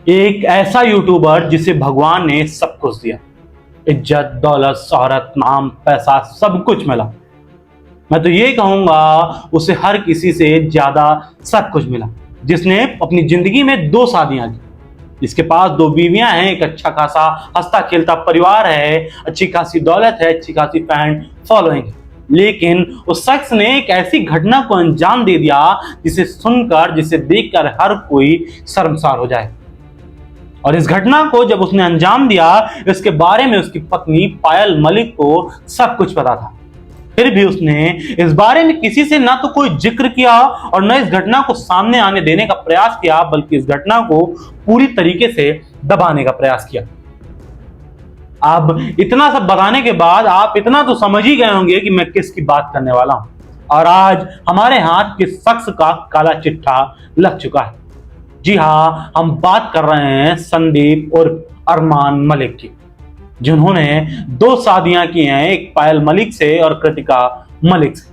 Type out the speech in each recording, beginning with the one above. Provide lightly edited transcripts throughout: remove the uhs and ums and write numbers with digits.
एक ऐसा यूट्यूबर जिसे भगवान ने सब कुछ दिया, इज्जत, दौलत, शोहरत, नाम, पैसा, सब कुछ मिला। मैं तो ये कहूंगा उसे हर किसी से ज्यादा सब कुछ मिला, जिसने अपनी जिंदगी में 2 शादियां की, जिसके पास 2 बीवियां हैं, एक अच्छा खासा हंसता खेलता परिवार है, अच्छी खासी दौलत है, अच्छी खासी फैन फॉलोइंग है। लेकिन उस शख्स ने एक ऐसी घटना को अंजाम दे दिया जिसे सुनकर, जिसे देखकर हर कोई शर्मसार हो जाए। और इस घटना को जब उसने अंजाम दिया, इसके बारे में उसकी पत्नी पायल मलिक को सब कुछ पता था। फिर भी उसने इस बारे में किसी से ना तो कोई जिक्र किया और न इस घटना को सामने आने देने का प्रयास किया, बल्कि इस घटना को पूरी तरीके से दबाने का प्रयास किया। अब इतना सब बताने के बाद आप इतना तो समझ ही गए होंगे कि मैं किसकी बात करने वाला हूं। और आज हमारे हाथ किस शख्स का काला चिट्ठा लग चुका है। जी हाँ, हम बात कर रहे हैं संदीप और अरमान मलिक की, जिन्होंने 2 शादियां की हैं, एक पायल मलिक से और कृतिका मलिक से।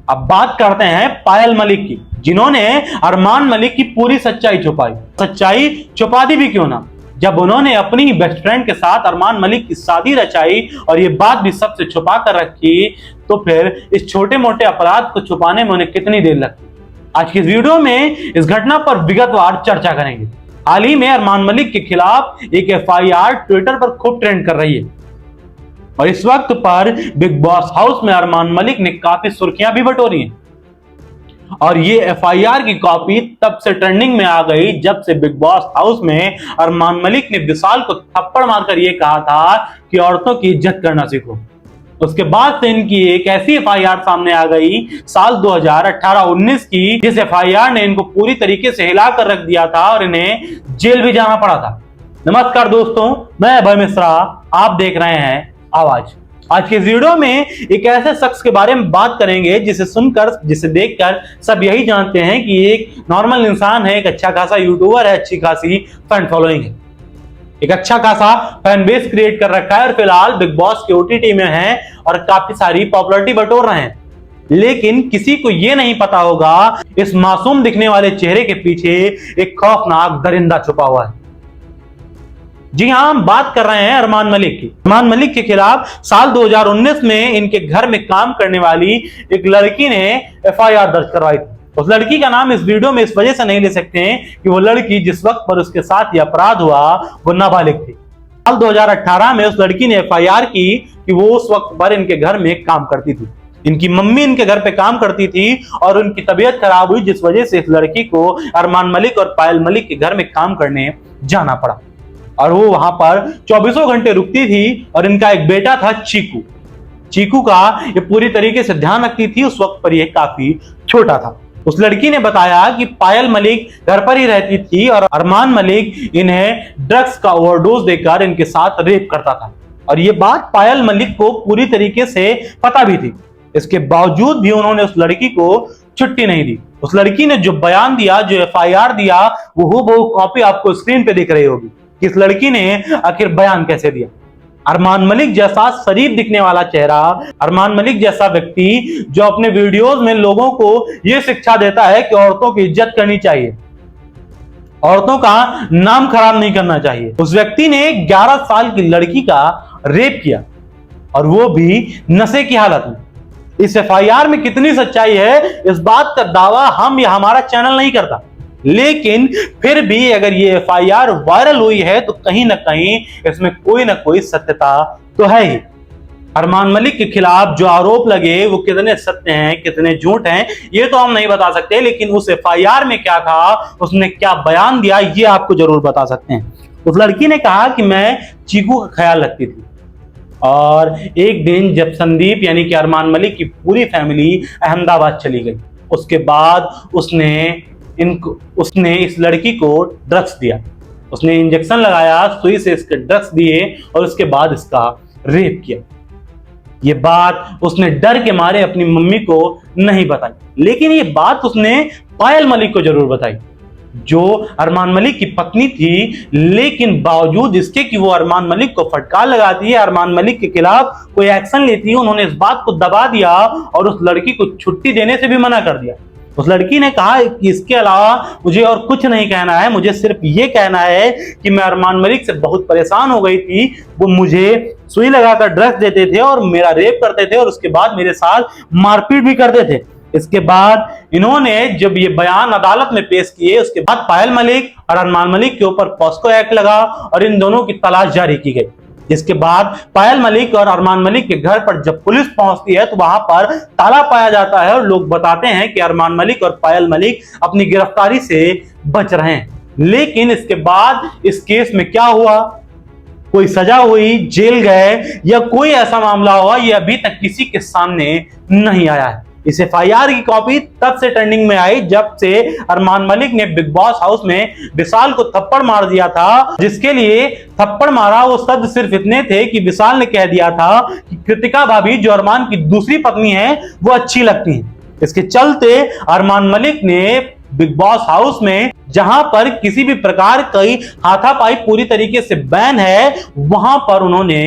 अब बात करते हैं पायल मलिक की, जिन्होंने अरमान मलिक की पूरी सच्चाई छुपाई। सच्चाई छुपा दी भी क्यों ना, जब उन्होंने अपनी ही बेस्ट फ्रेंड के साथ अरमान मलिक की शादी रचाई और ये बात भी सबसे छुपा कर रखी, तो फिर इस छोटे मोटे अपराध को छुपाने में उन्हें कितनी देर लगती। आज की इस वीडियो में इस घटना पर विगतवार चर्चा करेंगे। हाल ही में अरमान मलिक के खिलाफ एक एफआईआर ट्विटर पर खूब ट्रेंड कर रही है और इस वक्त पर बिग बॉस हाउस में अरमान मलिक ने काफी सुर्खियां भी बटोरी हैं। और ये एफआईआर की कॉपी तब से ट्रेंडिंग में आ गई जब से बिग बॉस हाउस में अरमान मलिक ने विशाल को थप्पड़ मारकर यह कहा था कि औरतों की इज्जत करना सीखो। उसके बाद से इनकी एक ऐसी एफआईआर सामने आ गई साल 2018-19 की, जिस एफआईआर ने इनको पूरी तरीके से हिला कर रख दिया था और इन्हें जेल भी जाना पड़ा था। नमस्कार दोस्तों, मैं अभय मिश्रा, आप देख रहे हैं आवाज। आज के वीडियो में एक ऐसे शख्स के बारे में बात करेंगे जिसे सुनकर, जिसे देखकर सब यही जानते हैं कि एक नॉर्मल इंसान है, एक अच्छा खासा यूट्यूबर है, अच्छी खासी फैन फॉलोइंग है, एक अच्छा खासा फैन बेस क्रिएट कर रखा है और फिलहाल बिग बॉस के ओटीटी में है और काफी सारी पॉपुलैरिटी बटोर रहे हैं। लेकिन किसी को यह नहीं पता होगा इस मासूम दिखने वाले चेहरे के पीछे एक खौफनाक दरिंदा छुपा हुआ है। जी हां, हम बात कर रहे हैं अरमान मलिक की। अरमान मलिक के खिलाफ साल 2019 में इनके घर में काम करने वाली एक लड़की ने एफआईआर दर्ज करवाई थी। उस लड़की का नाम इस वीडियो में इस वजह से नहीं ले सकते हैं कि वो लड़की जिस वक्त पर उसके साथ यह अपराध हुआ वो नाबालिग थी। साल 2018 में उस लड़की ने एफआईआर की कि वो उस वक्त पर इनके घर में काम करती थी। इनकी मम्मी इनके घर पे काम करती थी और उनकी तबीयत खराब हुई, जिस वजह से इस लड़की को अरमान मलिक और पायल मलिक के घर में काम करने जाना पड़ा और वो वहां पर 24 घंटे रुकती थी। और इनका एक बेटा था चीकू। चीकू का ये पूरी तरीके से ध्यान रखती थी। उस वक्त पर यह काफी छोटा था। उस लड़की ने बताया कि पायल मलिक घर पर ही रहती थी और अरमान मलिक इन्हें ड्रग्स का ओवरडोज देकर इनके साथ रेप करता था और ये बात पायल मलिक को पूरी तरीके से पता भी थी। इसके बावजूद भी उन्होंने उस लड़की को छुट्टी नहीं दी। उस लड़की ने जो बयान दिया, जो एफआईआर दिया, वो हूबहू कॉपी आपको स्क्रीन पे दिख रही होगी कि इस लड़की ने आखिर बयान कैसे दिया। अरमान मलिक जैसा शरीफ दिखने वाला चेहरा, अरमान मलिक जैसा व्यक्ति जो अपने वीडियोस में लोगों को यह शिक्षा देता है कि औरतों की इज्जत करनी चाहिए, औरतों का नाम खराब नहीं करना चाहिए, उस व्यक्ति ने 11 साल की लड़की का रेप किया और वो भी नशे की हालत में। इस एफआईआर में कितनी सच्चाई है, इस बात का दावा हम या हमारा चैनल नहीं करता, लेकिन फिर भी अगर ये एफआईआर वायरल हुई है तो कहीं ना कहीं इसमें कोई ना कोई सत्यता तो है ही। अरमान मलिक के खिलाफ जो आरोप लगे वो कितने सत्य हैं, कितने झूठ हैं, ये तो हम नहीं बता सकते, लेकिन उस एफआईआर में क्या था, उसने क्या बयान दिया, ये आपको जरूर बता सकते हैं। उस लड़की ने कहा कि मैं चीकू का ख्याल रखती थी और एक दिन जब संदीप यानी कि अरमान मलिक की पूरी फैमिली अहमदाबाद चली गई, उसके बाद उसने इस लड़की को ड्रग्स दिया। उसने इंजेक्शन लगाया, सुई से इसके ड्रग्स दिए और उसके बाद इसका रेप किया। ये बात उसने डर के मारे अपनी मम्मी को नहीं बताई, लेकिन ये बात उसने पायल मलिक को जरूर बताई, जो अरमान मलिक की पत्नी थी। लेकिन बावजूद इसके कि वो अरमान मलिक को फटकार लगाती है, अरमान मलिक के खिलाफ कोई एक्शन लेती है, उन्होंने इस बात को दबा दिया और उस लड़की को छुट्टी देने से भी मना कर दिया। उस लड़की ने कहा कि इसके अलावा मुझे और कुछ नहीं कहना है, मुझे सिर्फ ये कहना है कि मैं अरमान मलिक से बहुत परेशान हो गई थी। वो मुझे सुई लगाकर ड्रग्स देते थे और मेरा रेप करते थे और उसके बाद मेरे साथ मारपीट भी करते थे। इसके बाद इन्होंने जब ये बयान अदालत में पेश किए, उसके बाद पायल मलिक और अरमान मलिक के ऊपर पॉस्को एक्ट लगा और इन दोनों की तलाश जारी की गई। जिसके बाद पायल मलिक और अरमान मलिक के घर पर जब पुलिस पहुंचती है तो वहां पर ताला पाया जाता है और लोग बताते हैं कि अरमान मलिक और पायल मलिक अपनी गिरफ्तारी से बच रहे हैं। लेकिन इसके बाद इस केस में क्या हुआ, कोई सजा हुई, जेल गए या कोई ऐसा मामला हुआ, ये अभी तक किसी के सामने नहीं आया है। इस एफआईआर की कॉपी तब से ट्रेंडिंग में आई जब से अरमान मलिक ने बिग बॉस हाउस में विशाल को थप्पड़ मार दिया था। जिसके लिए थप्पड़ मारा वो शब्द सिर्फ इतने थे कि विशाल ने कह दिया था कि कृतिका भाभी जो अरमान की दूसरी पत्नी है वो अच्छी लगती है। इसके चलते अरमान मलिक ने बिग बॉस हाउस में, जहां पर किसी भी प्रकार की हाथापाई पूरी तरीके से बैन है, वहां पर उन्होंने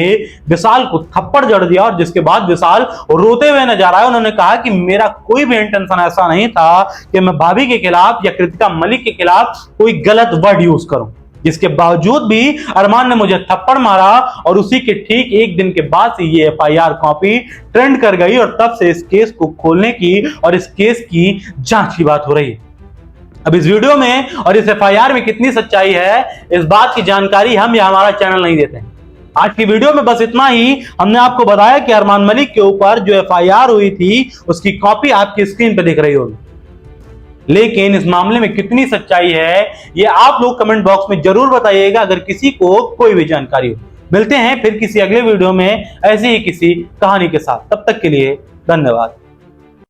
विशाल को थप्पड़ जड़ दिया और जिसके बाद विशाल रोते हुए नजर आए। उन्होंने कहा कि मेरा कोई भी इंटेंशन ऐसा नहीं था कि मैं भाभी के खिलाफ या कृतिका मलिक के खिलाफ कोई गलत वर्ड यूज करूं। जिसके बावजूद भी अरमान ने मुझे थप्पड़ मारा और उसी के ठीक एक दिन के बाद से ये एफआईआर कॉपी ट्रेंड कर गई और तब से इस केस को खोलने की और इस केस की जांच की बात हो रही है। अब इस वीडियो में और इस एफआईआर में कितनी सच्चाई है, इस बात की जानकारी हम या हमारा चैनल नहीं देते हैं। आज की वीडियो में बस इतना ही। हमने आपको बताया कि अरमान मलिक के ऊपर जो एफआईआर हुई थी उसकी कॉपी आपकी स्क्रीन पर दिख रही होगी, लेकिन इस मामले में कितनी सच्चाई है ये आप लोग कमेंट बॉक्स में जरूर बताइएगा अगर किसी को कोई भी जानकारी हो। मिलते हैं फिर किसी अगले वीडियो में ऐसे ही किसी कहानी के साथ। तब तक के लिए धन्यवाद।